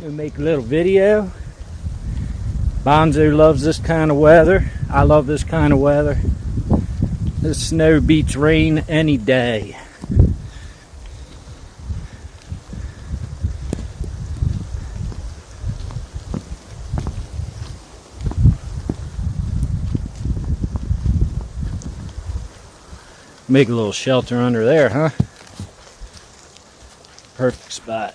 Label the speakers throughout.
Speaker 1: Gonna make a little video. Bonzo loves this kind of weather. I love this kind of weather. This snow beats rain any day. Make a little shelter under there, huh? Perfect spot.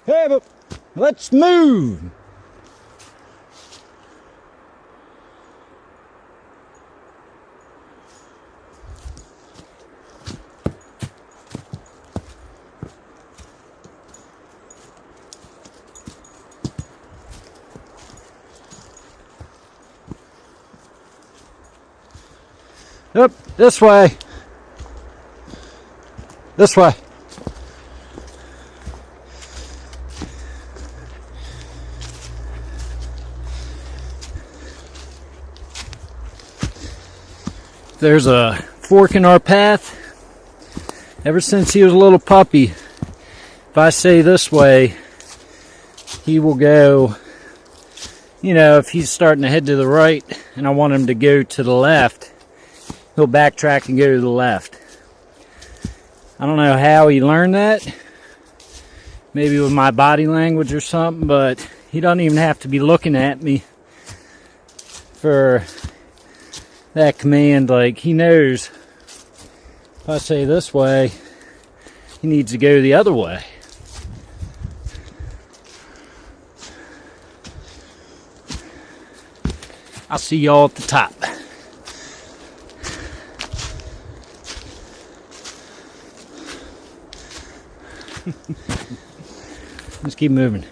Speaker 1: Hey, but let's move. Up this way. This way. There's a fork in our path. Ever since he was a little puppy, if I say this way, he will go, you know, if he's starting to head to the right and I want him to go to the left, he'll backtrack and go to the left. I don't know how he learned that. Maybe with my body language or something, but he doesn't even have to be looking at me for that command. Like, he knows if I say this way, he needs to go the other way. I'll see y'all at the top. Let's keep moving.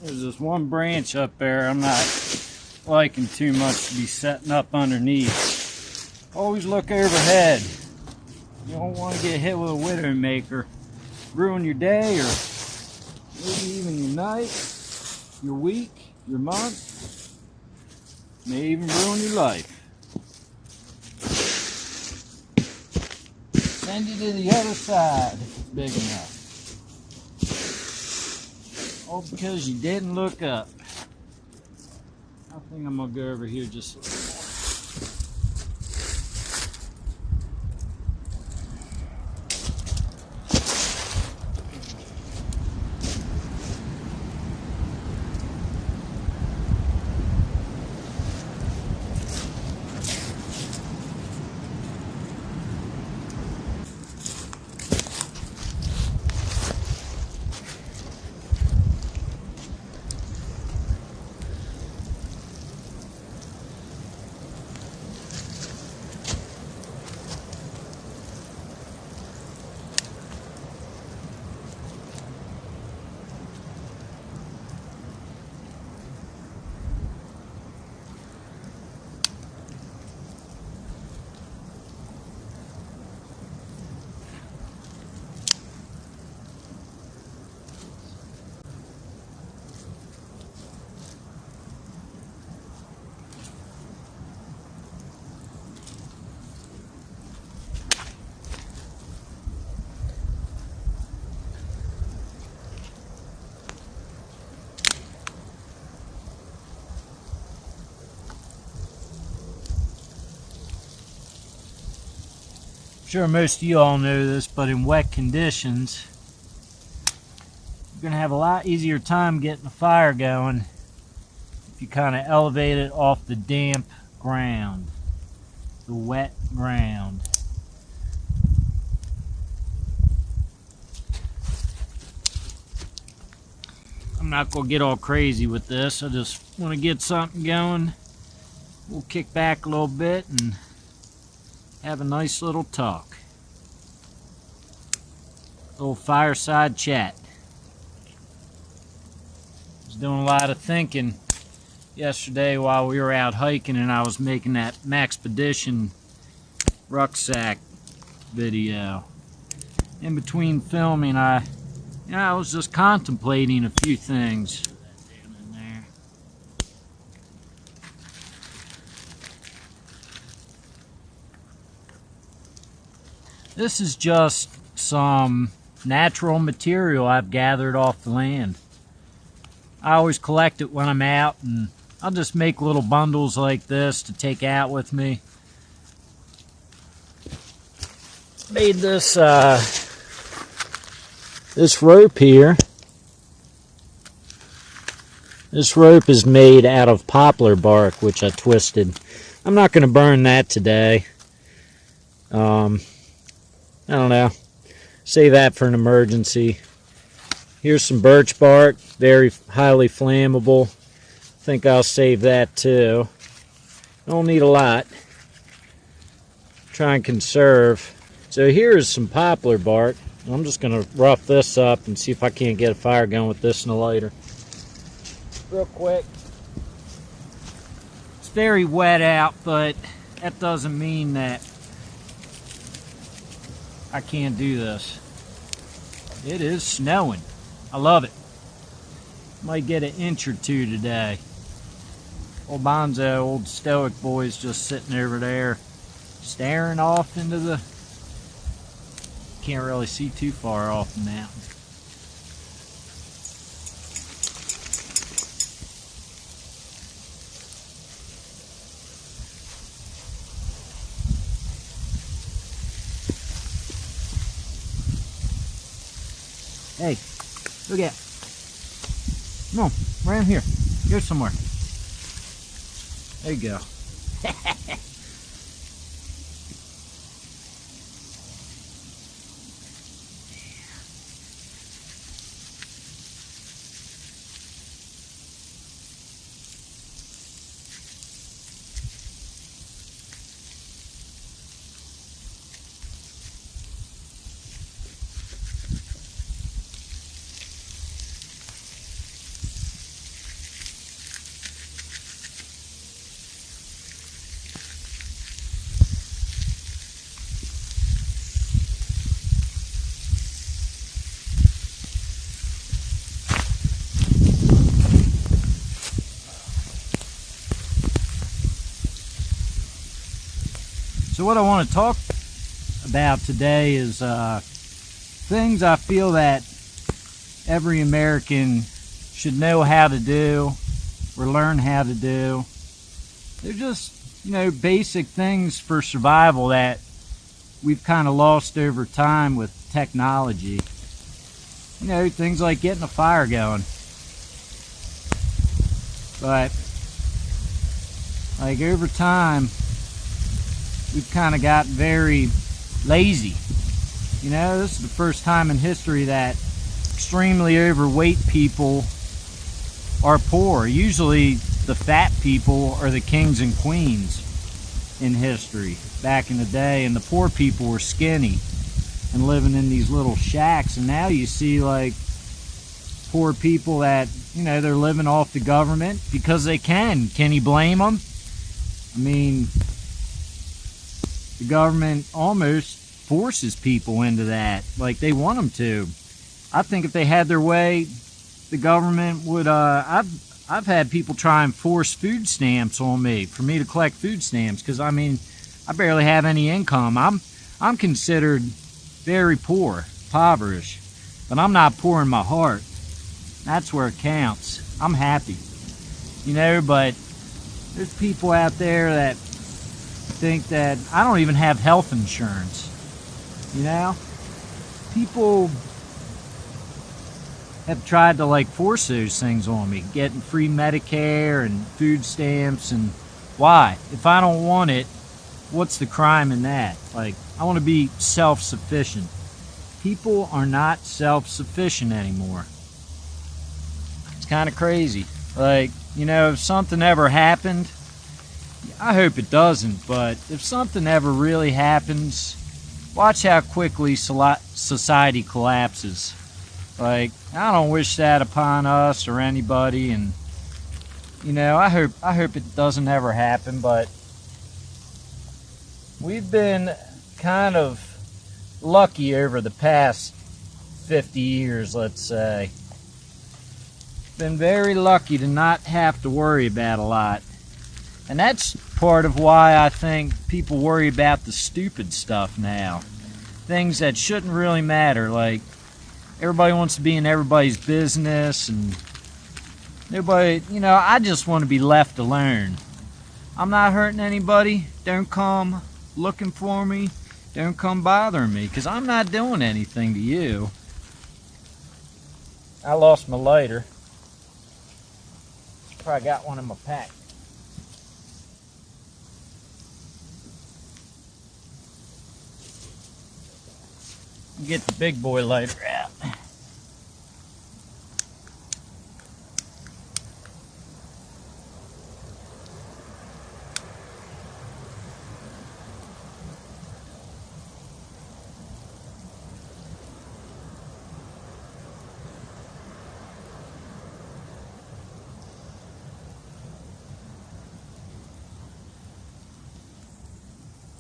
Speaker 1: There's this one branch up there I'm not liking too much to be setting up underneath. Always look overhead. You don't want to get hit with a widowmaker. Ruin your day, or maybe even your night, your week, your month. May even ruin your life. Send you to the other side if it's big enough. All because you didn't look up. I think I'm gonna go over here just a little more. Sure, most of you all know this, but in wet conditions, you're going to have a lot easier time getting the fire going if you kind of elevate it off the damp ground, the wet ground. I'm not going to get all crazy with this. I just want to get something going. We'll kick back a little bit and have a nice little talk. Little fireside chat. I was doing a lot of thinking yesterday while we were out hiking, and I was making that Maxpedition rucksack video. In between filming, I was just contemplating a few things. This is just some natural material I've gathered off the land. I always collect it when I'm out, and I'll just make little bundles like this to take out with me. Made this this rope here. This rope is made out of poplar bark, which I twisted. I'm not going to burn that today. I don't know. Save that for an emergency. Here's some birch bark, very highly flammable. I think I'll save that too. Don't need a lot. Try and conserve. So here's some poplar bark. I'm just going to rough this up and see if I can't get a fire going with this in a lighter. Real quick. It's very wet out, but that doesn't mean that I can't do this. It is snowing. I love it. Might get an inch or two today. Old Bonzo, old stoic boy, is just sitting over there staring off into the... Can't really see too far off the mountain. Hey, look at it. Come on, around here. Go somewhere. There you go. So what I want to talk about today is things I feel that every American should know how to do or learn how to do. They're just, basic things for survival that we've kind of lost over time with technology. Things like getting a fire going. But like over time, we've kind of got very lazy. This is the first time in history that extremely overweight people are poor. Usually the fat people are the kings and queens in history back in the day, and the poor people were skinny and living in these little shacks. And now you see like poor people that, they're living off the government because they can. Can you blame them? I mean, the government almost forces people into that, like they want them to. I think if they had their way, the government would. I've had people try and force food stamps on me for me to collect food stamps because I barely have any income. I'm considered very poor, impoverished, but I'm not poor in my heart. That's where it counts. I'm happy, But there's people out there that think that I don't even have health insurance. You know, people have tried to like force those things on me, getting free Medicare and food stamps. And why? If I don't want it, what's the crime in that? Like, I want to be self-sufficient. People are not self-sufficient anymore. It's kind of crazy. Like, you know, if something ever happened, I hope it doesn't, but if something ever really happens, watch how quickly society collapses. Like, I don't wish that upon us or anybody, and you know, I hope it doesn't ever happen, but we've been kind of lucky over the past 50 years, let's say. Been very lucky to not have to worry about a lot. And that's part of why I think people worry about the stupid stuff now. Things that shouldn't really matter, like everybody wants to be in everybody's business, and nobody, you know, I just want to be left alone. I'm not hurting anybody. Don't come looking for me. Don't come bothering me, because I'm not doing anything to you. I lost my lighter. Probably got one in my pack. Get the big boy lighter out.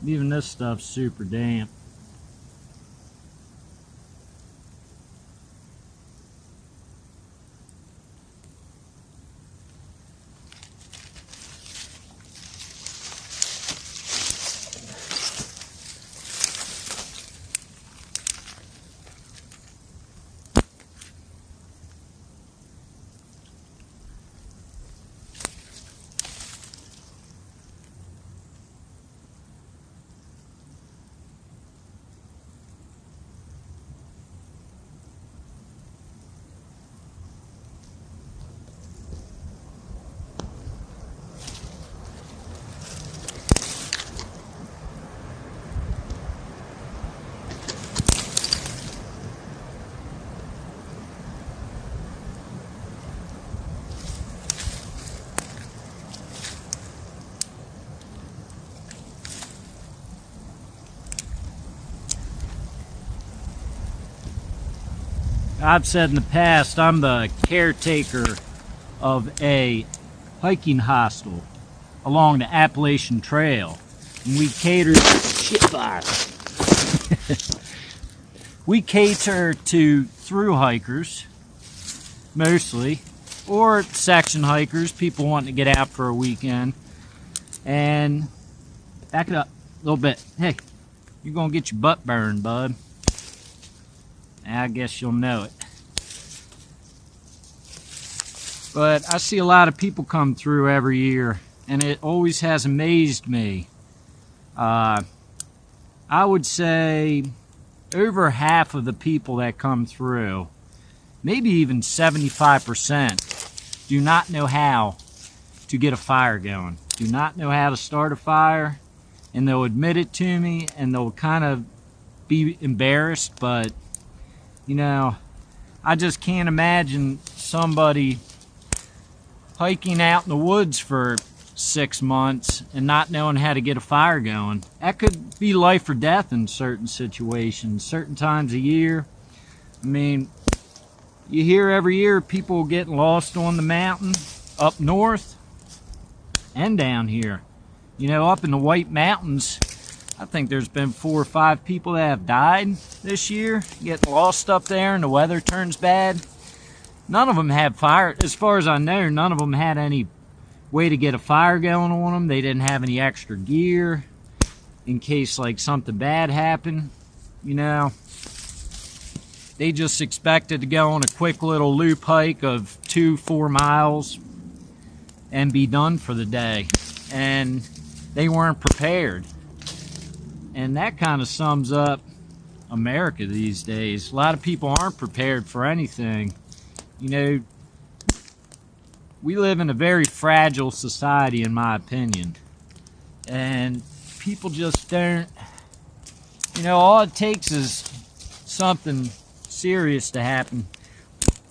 Speaker 1: Even this stuff's super damp. I've said in the past, I'm the caretaker of a hiking hostel along the Appalachian Trail. And we cater we cater to through hikers, mostly, or section hikers, people wanting to get out for a weekend. And back it up a little bit. Hey, you're gonna get your butt burned, bud. I guess you'll know it. But I see a lot of people come through every year, and it always has amazed me. I would say over half of the people that come through, maybe even 75%, do not know how to get a fire going, do not know how to start a fire, and they'll admit it to me, and they'll kind of be embarrassed, but you know, I just can't imagine somebody hiking out in the woods for 6 months and not knowing how to get a fire going. That could be life or death in certain situations, certain times of year. I mean, you hear every year people getting lost on the mountain up north and down here. You know, up in the White Mountains, I think there's been 4 or 5 people that have died this year, getting lost up there and the weather turns bad. None of them had fire, as far as I know, none of them had any way to get a fire going on them. They didn't have any extra gear in case like something bad happened. You know, they just expected to go on a quick little loop hike of 2-4 miles and be done for the day. And they weren't prepared. And that kind of sums up America these days. A lot of people aren't prepared for anything. You know, we live in a very fragile society, in my opinion. And people just don't, you know, all it takes is something serious to happen.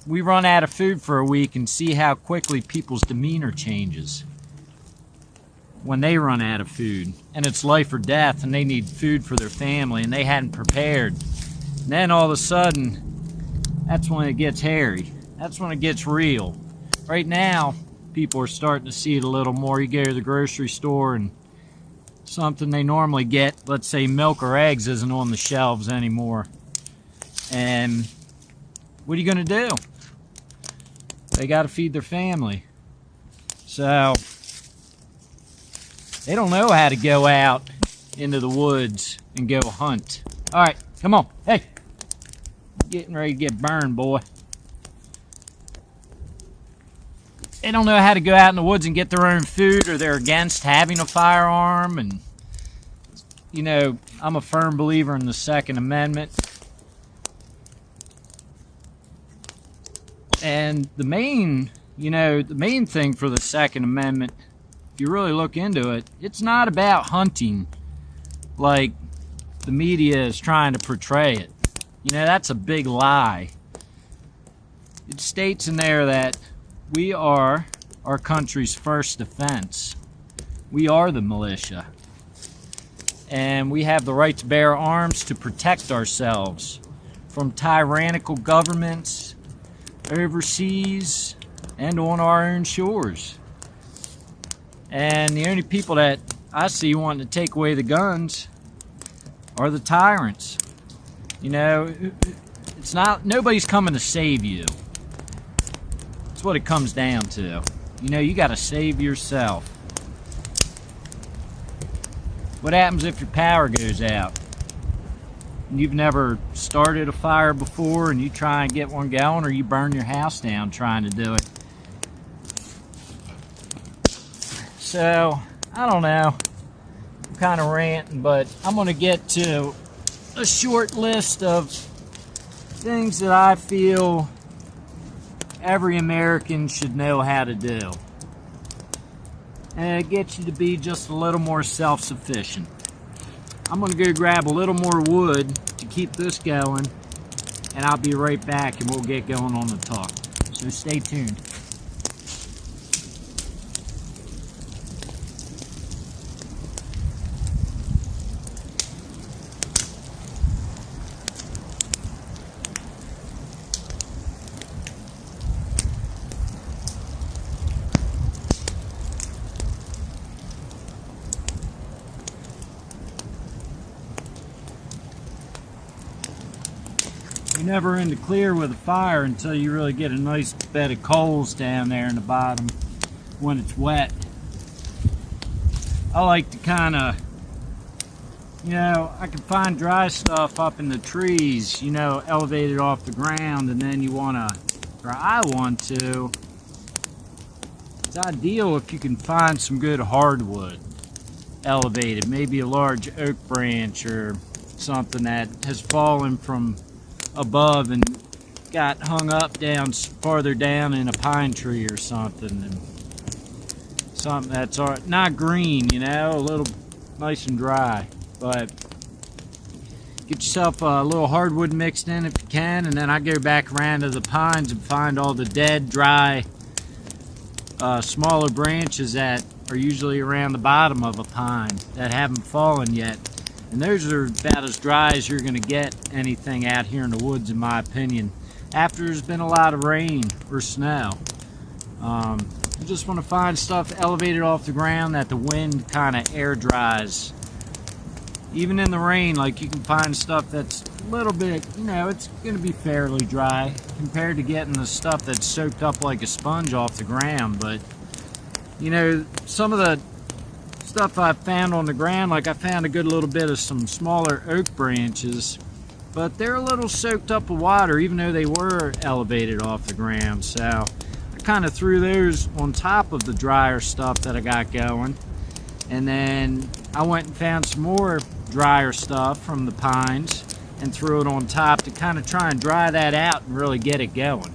Speaker 1: We run out of food for a week and see how quickly people's demeanor changes when they run out of food, and it's life or death, and they need food for their family, and they hadn't prepared. And then all of a sudden, that's when it gets hairy. That's when it gets real. Right now, people are starting to see it a little more. You go to the grocery store and something they normally get, let's say milk or eggs, isn't on the shelves anymore. And what are you going to do? They got to feed their family. So they don't know how to go out into the woods and go hunt. All right, come on. Hey, getting ready to get burned, boy. They don't know how to go out in the woods and get their own food, or they're against having a firearm. And, you know, I'm a firm believer in the Second Amendment. And the main thing for the Second Amendment, if you really look into it, it's not about hunting like the media is trying to portray it. You know, that's a big lie. It states in there that we are our country's first defense. We are the militia. And we have the right to bear arms to protect ourselves from tyrannical governments overseas and on our own shores. And the only people that I see wanting to take away the guns are the tyrants. You know, it's not, nobody's coming to save you. That's what it comes down to. You know, you got to save yourself. What happens if your power goes out and you've never started a fire before and you try and get one going, or you burn your house down trying to do it? So, I don't know. I'm kind of ranting, but I'm going to get to a short list of things that I feel every American should know how to do. And it gets you to be just a little more self-sufficient. I'm going to go grab a little more wood to keep this going, and I'll be right back and we'll get going on the talk. So stay tuned. You're never in the clear with a fire until you really get a nice bed of coals down there in the bottom when it's wet. I like to kind of, you know, I can find dry stuff up in the trees, you know, elevated off the ground, and then you want to, or I want to, it's ideal if you can find some good hardwood elevated, maybe a large oak branch or something that has fallen from above and got hung up down farther down in a pine tree or something, and something that's not green, you know, a little nice and dry. But get yourself a little hardwood mixed in if you can, and then I go back around to the pines and find all the dead, dry, smaller branches that are usually around the bottom of a pine that haven't fallen yet. And those are about as dry as you're going to get anything out here in the woods, in my opinion, after there's been a lot of rain or snow. You just want to find stuff elevated off the ground that the wind kind of air dries. Even in the rain, like, you can find stuff that's a little bit, you know, it's going to be fairly dry compared to getting the stuff that's soaked up like a sponge off the ground. But, you know, some of the stuff I found on the ground, like I found a good little bit of some smaller oak branches, but they're a little soaked up with water even though they were elevated off the ground. So I kind of threw those on top of the drier stuff that I got going, and then I went and found some more drier stuff from the pines and threw it on top to kind of try and dry that out and really get it going,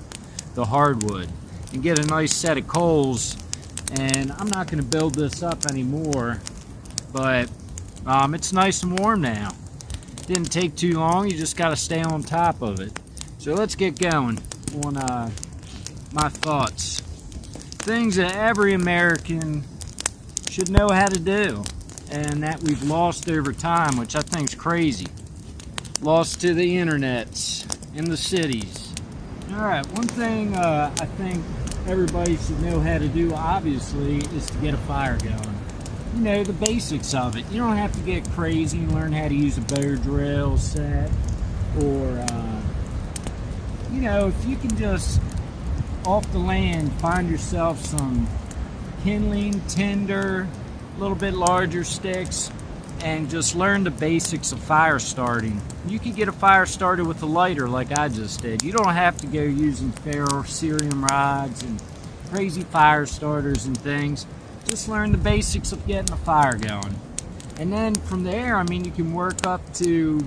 Speaker 1: the hardwood, and get a nice set of coals. And I'm not going to build this up anymore, but it's nice and warm now. Didn't take too long, you just got to stay on top of it. So let's get going on my thoughts. Things that every American should know how to do, and that we've lost over time, which I think is crazy. Lost to the internets in the cities. Alright, one thing I think everybody should know how to do, obviously, is to get a fire going. You know, the basics of it. You don't have to get crazy and learn how to use a bow drill set, or you know, if you can just off the land find yourself some kindling, tinder, a little bit larger sticks, and just learn the basics of fire starting. You can get a fire started with a lighter like I just did. You don't have to go using ferrocerium rods and crazy fire starters and things. Just learn the basics of getting a fire going. And then from there, I mean, you can work up to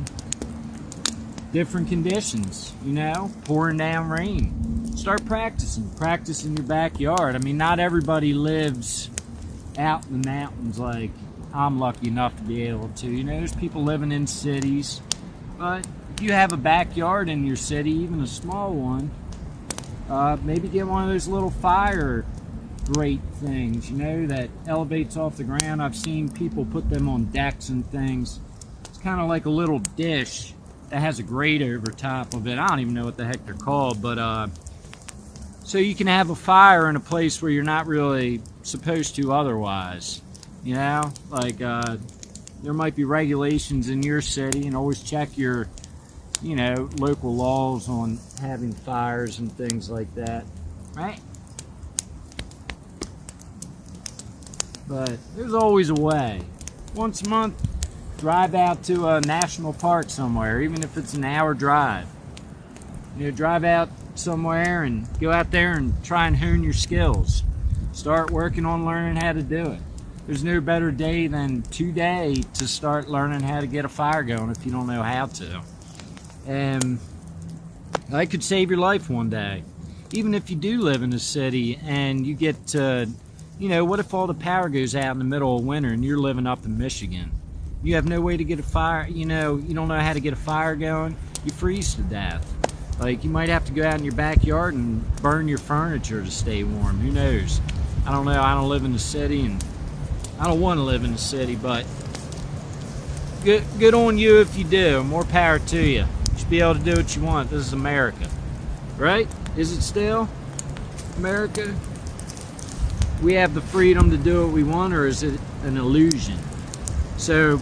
Speaker 1: different conditions, you know, pouring down rain. Start practice in your backyard. I mean, not everybody lives out in the mountains like I'm lucky enough to be able to. You know, there's people living in cities, but if you have a backyard in your city, even a small one, maybe get one of those little fire grate things, you know, that elevates off the ground. I've seen people put them on decks and things. It's kind of like a little dish that has a grate over top of it. I don't even know what the heck they're called, but so you can have a fire in a place where you're not really supposed to otherwise. You know, like there might be regulations in your city, and always check your, you know, local laws on having fires and things like that, right? But there's always a way. Once a month, drive out to a national park somewhere, even if it's an hour drive. You know, drive out somewhere and go out there and try and hone your skills. Start working on learning how to do it. There's no better day than today to start learning how to get a fire going if you don't know how to. And that could save your life one day. Even if you do live in a city and you get to, you know, what if all the power goes out in the middle of winter and you're living up in Michigan? You have no way to get a fire, you know, you don't know how to get a fire going, you freeze to death. Like, you might have to go out in your backyard and burn your furniture to stay warm. Who knows? I don't know. I don't live in the city, and I don't want to live in the city, but good on you if you do. More power to you. You should be able to do what you want. This is America, right? Is it still America? We have the freedom to do what we want, or is it an illusion? So,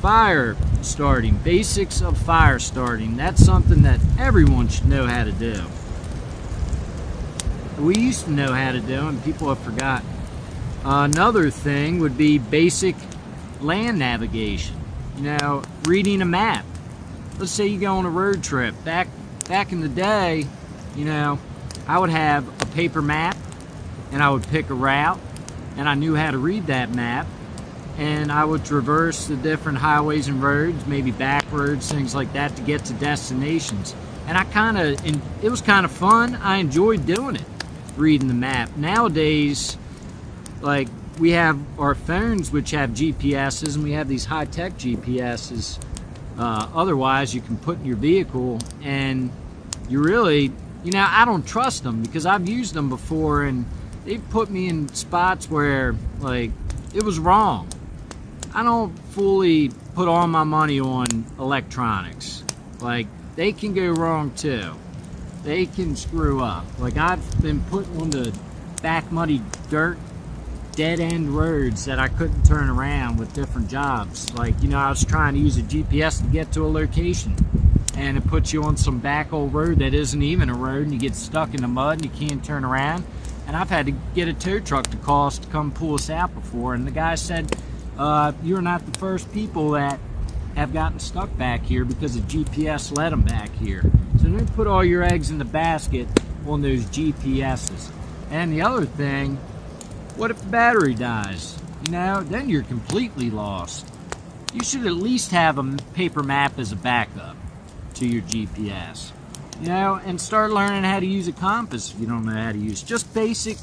Speaker 1: fire starting, basics of fire starting, that's something that everyone should know how to do. We used to know how to do, and people have forgotten. Another thing would be basic land navigation. You know, reading a map. Let's say you go on a road trip. Back in the day, you know, I would have a paper map, and I would pick a route, and I knew how to read that map, and I would traverse the different highways and roads, maybe back roads, things like that, to get to destinations. And it was kind of fun. I enjoyed doing it, reading the map. Nowadays, like, we have our phones which have GPSs, and we have these high-tech GPSs. Otherwise, you can put in your vehicle, and you really, you know, I don't trust them because I've used them before, and they've put me in spots where, like, it was wrong. I don't fully put all my money on electronics. Like, they can go wrong too. They can screw up. Like, I've been put on the back muddy dirt, dead end roads that I couldn't turn around with different jobs. Like, you know, I was trying to use a GPS to get to a location, and it puts you on some back old road that isn't even a road, and you get stuck in the mud and you can't turn around. And I've had to get a tow truck to call us to come pull us out before, and the guy said, you're not the first people that have gotten stuck back here because the GPS led them back here. So don't put all your eggs in the basket on those GPSs. And the other thing, what if the battery dies? You know, then you're completely lost. You should at least have a paper map as a backup. to your GPS. You know, and start learning how to use a compass if you don't know how to use. Just basic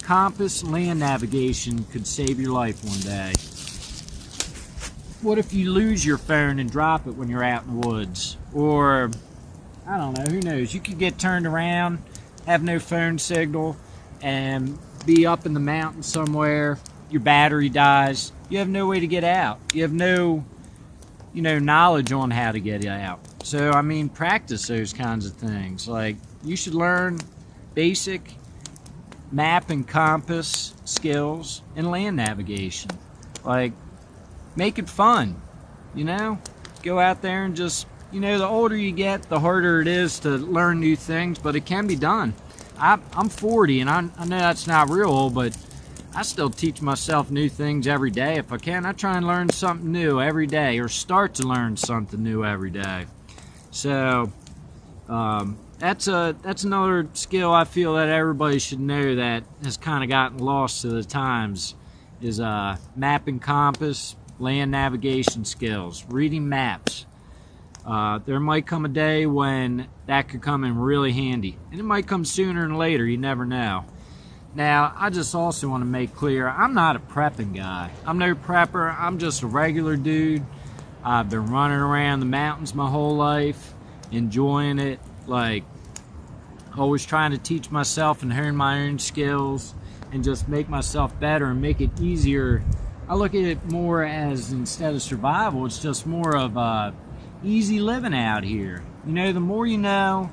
Speaker 1: compass land navigation could save your life one day. What if you lose your phone and drop it when you're out in the woods? Or, I don't know, who knows? You could get turned around, have no phone signal, and be up in the mountains somewhere. Your battery dies. You have no way to get out. You have no, knowledge on how to get out. So, I mean, practice those kinds of things. Like, you should learn basic map and compass skills and land navigation. Like, make it fun, Go out there and just, the older you get, the harder it is to learn new things, but it can be done. I'm 40, and I know that's not real old, but I still teach myself new things every day. If I can, I try and learn something new every day, or start to learn something new every day. So that's another skill I feel that everybody should know that has kind of gotten lost to the times, is map and compass, land navigation skills, reading maps. There might come a day when that could come in really handy, and it might come sooner than later. You never know. Now, I just also want to make clear, I'm not a prepping guy. I'm no prepper. I'm just a regular dude. I've been running around the mountains my whole life, enjoying it, like always trying to teach myself and hone my own skills and just make myself better and make it easier. I look at it more as, instead of survival, it's just more of easy living out here. The more you know,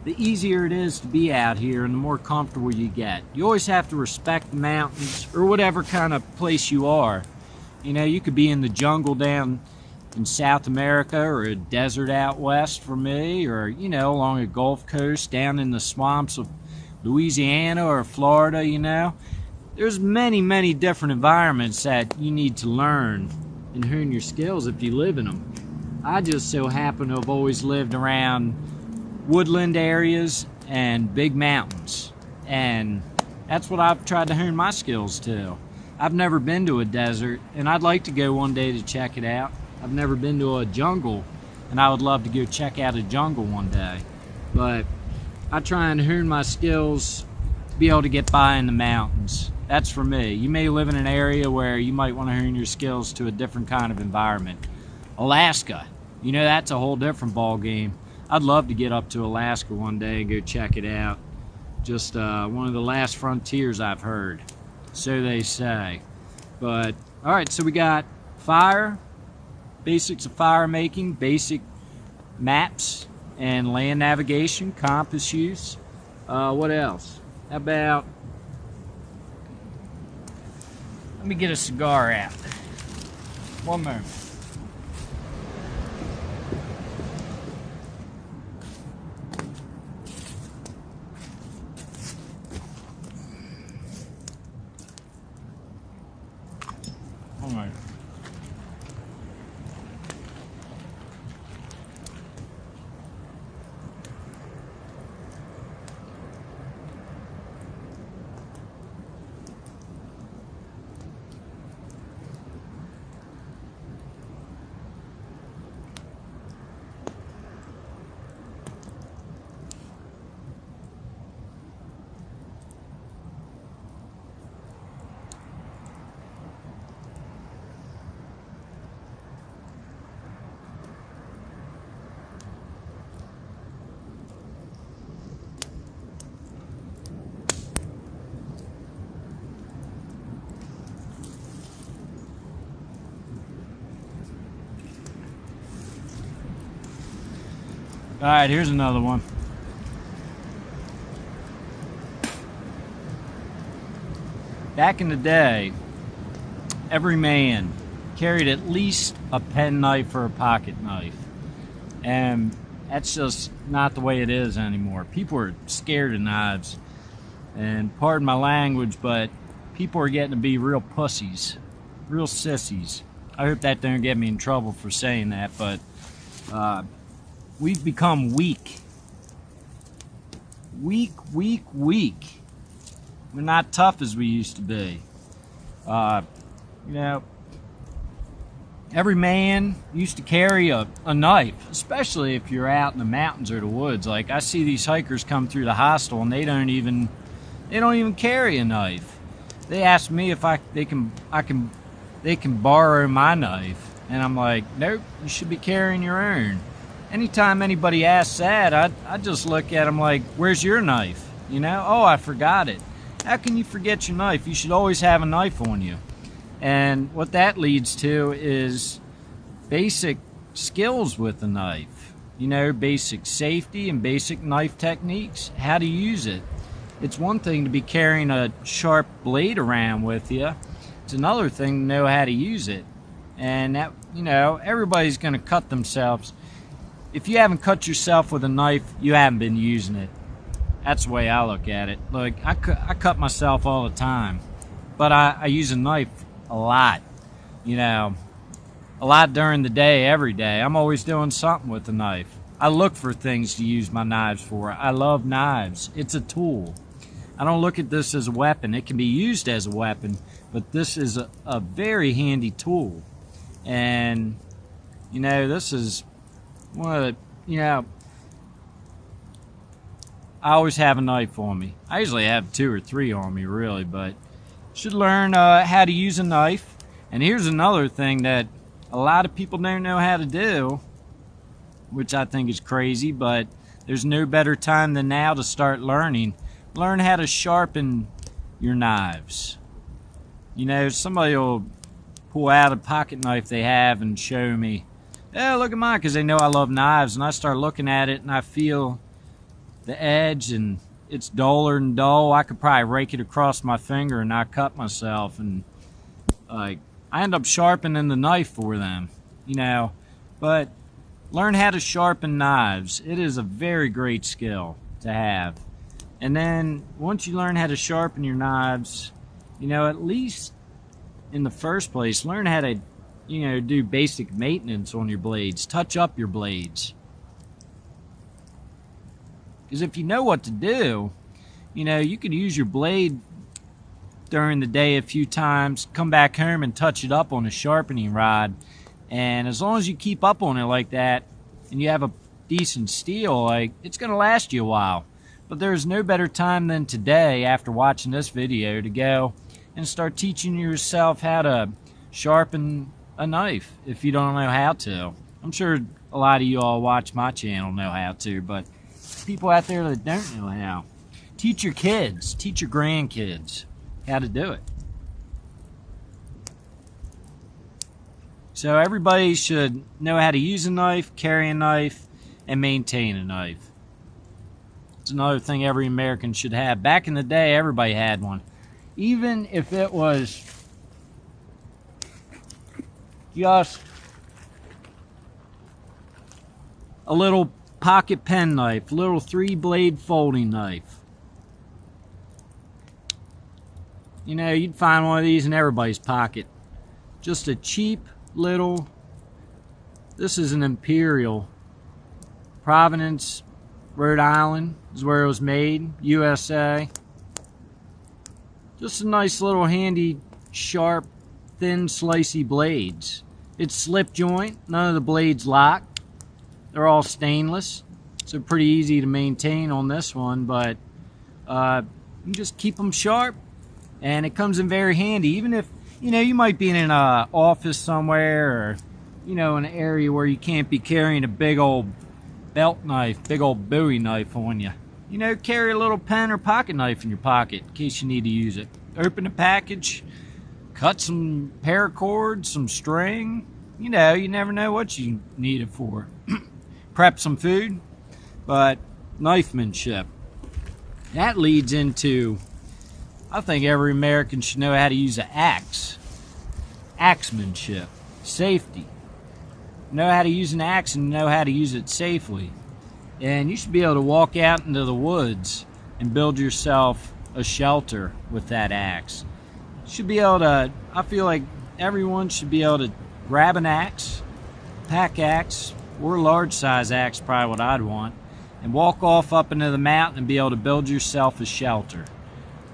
Speaker 1: the easier it is to be out here and the more comfortable you get. You always have to respect the mountains or whatever kind of place you are. You could be in the jungle down in South America, or a desert out west for me, or, along a Gulf Coast down in the swamps of Louisiana or Florida, There's many, many different environments that you need to learn and hone your skills if you live in them. I just so happen to have always lived around woodland areas and big mountains, and that's what I've tried to hone my skills to. I've never been to a desert, and I'd like to go one day to check it out. I've never been to a jungle, and I would love to go check out a jungle one day. But I try and hone my skills to be able to get by in the mountains. That's for me. You may live in an area where you might want to hone your skills to a different kind of environment. Alaska, that's a whole different ball game. I'd love to get up to Alaska one day and go check it out. Just one of the last frontiers, I've heard. So they say. But, all right, so we got fire, basics of fire making, basic maps and land navigation, compass use. What else? How about, let me get a cigar out. One moment. All right. All right, here's another one. Back in the day, every man carried at least a penknife or a pocket knife. And that's just not the way it is anymore. People are scared of knives. And pardon my language, but people are getting to be real pussies, real sissies. I hope that don't get me in trouble for saying that, but we've become weak. Weak. We're not tough as we used to be. every man used to carry a knife, especially if you're out in the mountains or the woods. Like, I see these hikers come through the hostel and they don't even carry a knife. They ask me if they can borrow my knife, and I'm like, nope, you should be carrying your own. Anytime anybody asks that, I just look at them like, where's your knife? You know, oh, I forgot it. How can you forget your knife? You should always have a knife on you. And what that leads to is basic skills with the knife. You know, basic safety and basic knife techniques, how to use it. It's one thing to be carrying a sharp blade around with you. It's another thing to know how to use it. And that, you know, everybody's going to cut themselves. If you haven't cut yourself with a knife, you haven't been using it. That's the way I look at it. Look, I cut myself all the time, but I use a knife a lot. You know, a lot during the day, every day. I'm always doing something with a knife. I look for things to use my knives for. I love knives. It's a tool. I don't look at this as a weapon. It can be used as a weapon, but this is a very handy tool. And, you know, this is one of the, you know, I always have a knife on me. I usually have 2 or 3 on me, really, but should learn how to use a knife. And here's another thing that a lot of people don't know how to do, which I think is crazy, but there's no better time than now to start learning. Learn how to sharpen your knives. You know, somebody will pull out a pocket knife they have and show me, oh, look at mine, because they know I love knives, and I start looking at it and I feel the edge and it's duller and dull. I could probably rake it across my finger and not cut myself, and like I end up sharpening the knife for them, you know. But learn how to sharpen knives. It is a very great skill to have. And then once you learn how to sharpen your knives, you know, at least in the first place, learn how to, you know, do basic maintenance on your blades. Touch up your blades. Because if you know what to do, you know, you can use your blade during the day a few times, come back home and touch it up on a sharpening rod. And as long as you keep up on it like that, and you have a decent steel, like, it's going to last you a while. But there's no better time than today, after watching this video, to go and start teaching yourself how to sharpen a knife if you don't know how to. I'm sure a lot of you all watch my channel know how to, but people out there that don't know how, teach your kids, teach your grandkids how to do it. So everybody should know how to use a knife, carry a knife, and maintain a knife. It's another thing every American should have. Back in the day, everybody had one. Even if it was just a little pocket pen knife, little 3-blade folding knife. You know, you'd find one of these in everybody's pocket. Just a cheap little, this is an Imperial. Providence, Rhode Island is where it was made, USA. Just a nice little handy, sharp, thin, slicey blades. It's slip joint, none of the blades lock. They're all stainless, so pretty easy to maintain on this one, but you just keep them sharp, and it comes in very handy. Even if, you know, you might be in an office somewhere, or, you know, in an area where you can't be carrying a big old belt knife, big old Bowie knife on you. You know, carry a little pen or pocket knife in your pocket in case you need to use it. Open the package, cut some paracord, some string. You know, you never know what you need it for. Prep some food, but knifemanship. That leads into, I think every American should know how to use an axe. Axemanship. Safety. Know how to use an axe and know how to use it safely. And you should be able to walk out into the woods and build yourself a shelter with that axe. You should be able to, I feel like everyone should be able to grab an axe, pack axe, or a large size axe, probably what I'd want, and walk off up into the mountain and be able to build yourself a shelter.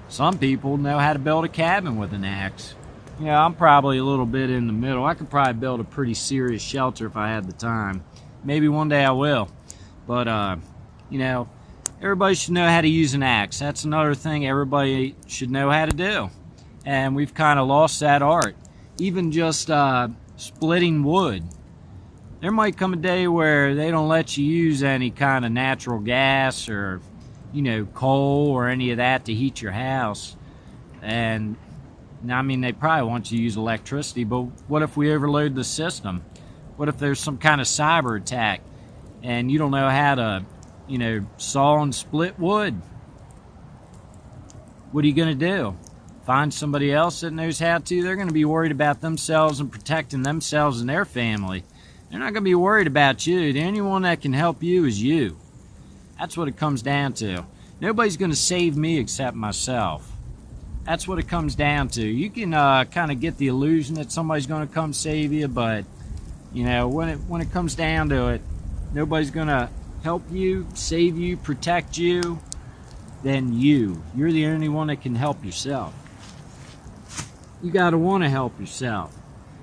Speaker 1: Some people know how to build a cabin with an axe. Yeah, I'm probably a little bit in the middle. I could probably build a pretty serious shelter if I had the time. Maybe one day I will. But, you know, everybody should know how to use an axe. That's another thing everybody should know how to do. And we've kind of lost that art. Even just splitting wood. There might come a day where they don't let you use any kind of natural gas or, you know, coal or any of that to heat your house. And I mean, they probably want you to use electricity, but what if we overload the system? What if there's some kind of cyber attack and you don't know how to, you know, saw and split wood? What are you going to do? Find somebody else that knows how to? They're going to be worried about themselves and protecting themselves and their family. They're not going to be worried about you. The only one that can help you is you. That's what it comes down to. Nobody's going to save me except myself. That's what it comes down to. You can kind of get the illusion that somebody's going to come save you, but you know, when it comes down to it, nobody's going to help you, save you, protect you than you. You're the only one that can help yourself. You got to want to help yourself.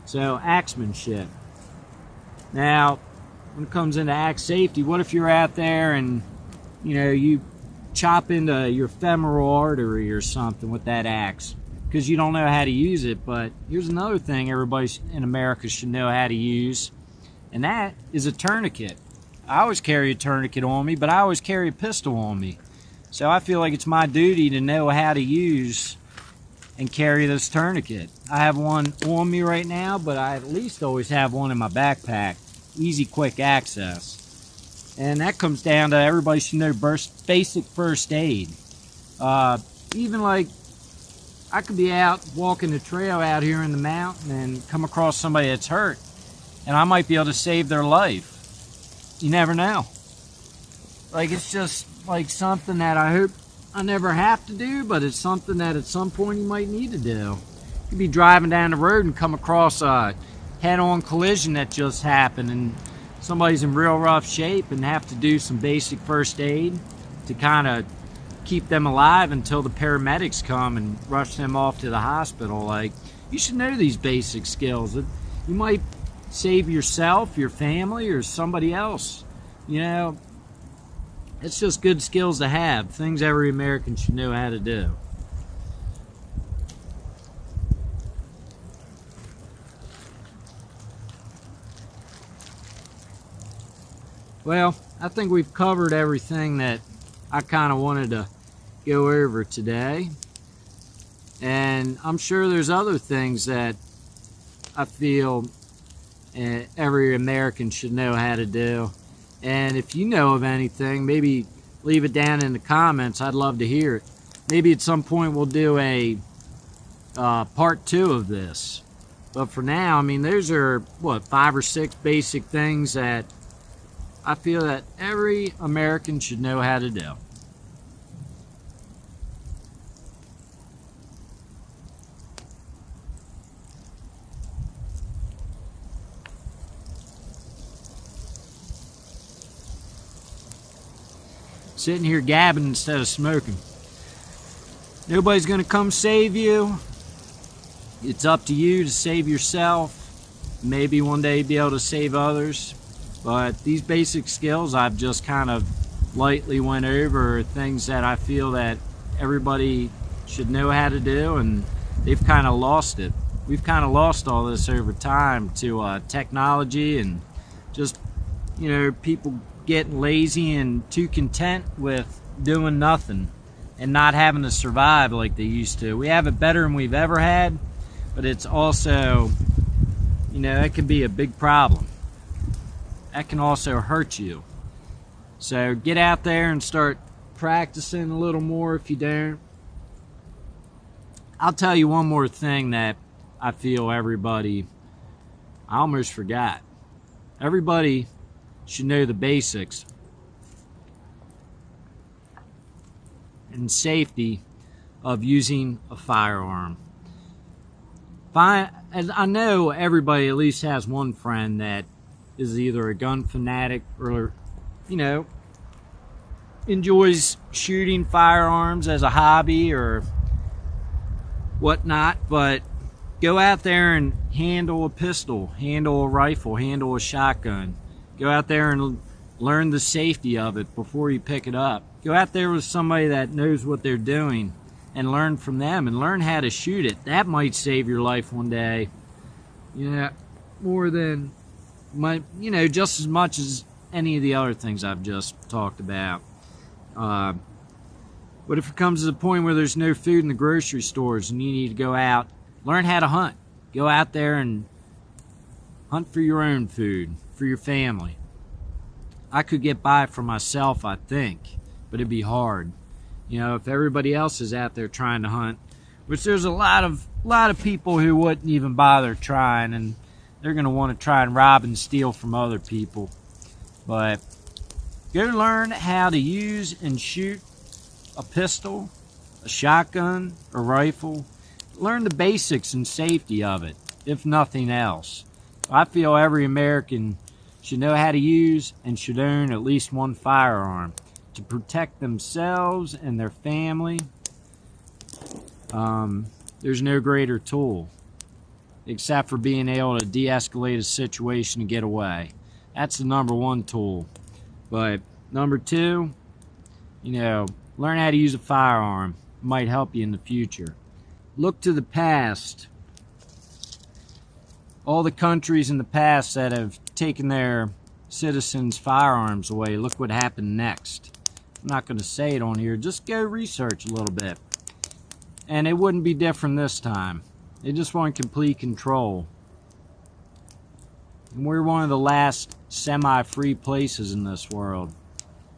Speaker 1: So, axemanship. Now, when it comes into axe safety, what if you're out there and, you know, you chop into your femoral artery or something with that axe because you don't know how to use it? But here's another thing everybody in America should know how to use, and that is a tourniquet. I always carry a tourniquet on me, but I always carry a pistol on me. So I feel like it's my duty to know how to use and carry this tourniquet. I have one on me right now, but I at least always have one in my backpack. Easy, quick access. And that comes down to everybody should know basic first aid. Even like, I could be out walking the trail out here in the mountain and come across somebody that's hurt, and I might be able to save their life. You never know. Like, it's just like something that I hope I never have to do, but it's something that at some point you might need to do. You could be driving down the road and come across a head-on collision that just happened, and somebody's in real rough shape and have to do some basic first aid to kind of keep them alive until the paramedics come and rush them off to the hospital. Like, you should know these basic skills. You might save yourself, your family, or somebody else. You know, it's just good skills to have, things every American should know how to do. Well, I think we've covered everything that I kind of wanted to go over today. And I'm sure there's other things that I feel every American should know how to do. And if you know of anything, maybe leave it down in the comments. I'd love to hear it. Maybe at some point we'll do a part 2 of this. But for now, I mean, those are, 5 or 6 basic things that I feel that every American should know how to do. Sitting here gabbing instead of smoking. Nobody's going to come save you. It's up to you to save yourself. Maybe one day be able to save others. But these basic skills I've just kind of lightly went over are things that I feel that everybody should know how to do, and they've kind of lost it. We've kind of lost all this over time to technology and just, you know, people getting lazy and too content with doing nothing and not having to survive like they used to. We have it better than we've ever had, but it's also, you know, it can be a big problem. That can also hurt you. So get out there and start practicing a little more if you don't. I'll tell you one more thing that I feel everybody, I almost forgot. Everybody should know the basics and safety of using a firearm. I know everybody at least has one friend that is either a gun fanatic or, you know, enjoys shooting firearms as a hobby or whatnot, but Go out there and handle a pistol, handle a rifle, handle a shotgun. Go out there and learn the safety of it before you pick it up. Go out there with somebody that knows what they're doing and learn from them and learn how to shoot it. That might save your life one day. More than just as much as any of the other things I've just talked about. But if it comes to the point where there's no food in the grocery stores and you need to go out, learn how to hunt. Go out there and hunt for your own food, for your family. I could get by for myself, I think, but it'd be hard. If everybody else is out there trying to hunt, which there's a lot of people who wouldn't even bother trying, and they're going to want to try and rob and steal from other people. But go learn how to use and shoot a pistol, a shotgun, a rifle. Learn the basics and safety of it, if nothing else. I feel every American should know how to use and should own at least one firearm to protect themselves and their family. There's no greater tool except for being able to de-escalate a situation and get away. That's the number one tool. But number two, learn how to use a firearm. It might help you in the future. Look to the past. All the countries in the past that have taken their citizens' firearms away, look what happened next. I'm not going to say it on here. Just go research a little bit. And it wouldn't be different this time. They just want complete control. And we're one of the last semi-free places in this world.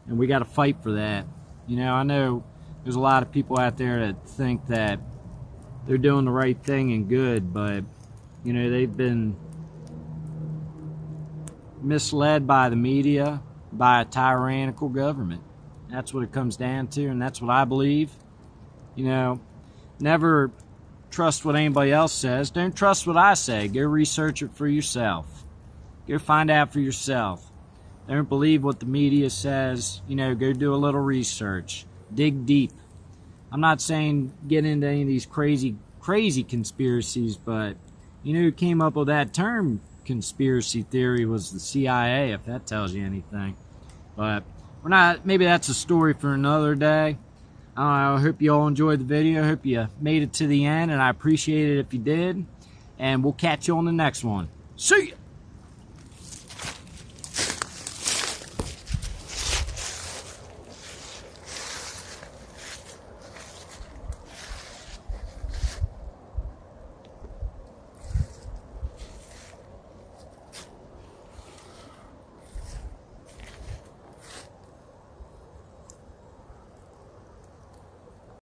Speaker 1: And we got to fight for that. I know there's a lot of people out there that think that they're doing the right thing and good, but they've been misled by the media, by a tyrannical government. That's what it comes down to, and that's what I believe. Never trust what anybody else says. Don't trust what I say. Go research it for yourself. Go find out for yourself. Don't believe what the media says. Go do a little research. Dig deep. I'm not saying get into any of these crazy conspiracies, but who came up with that term conspiracy theory was the CIA, if that tells you anything. But maybe that's a story for another day. I don't know. I hope you all enjoyed the video. I hope you made it to the end, and I appreciate it if you did. And we'll catch you on the next one. See ya!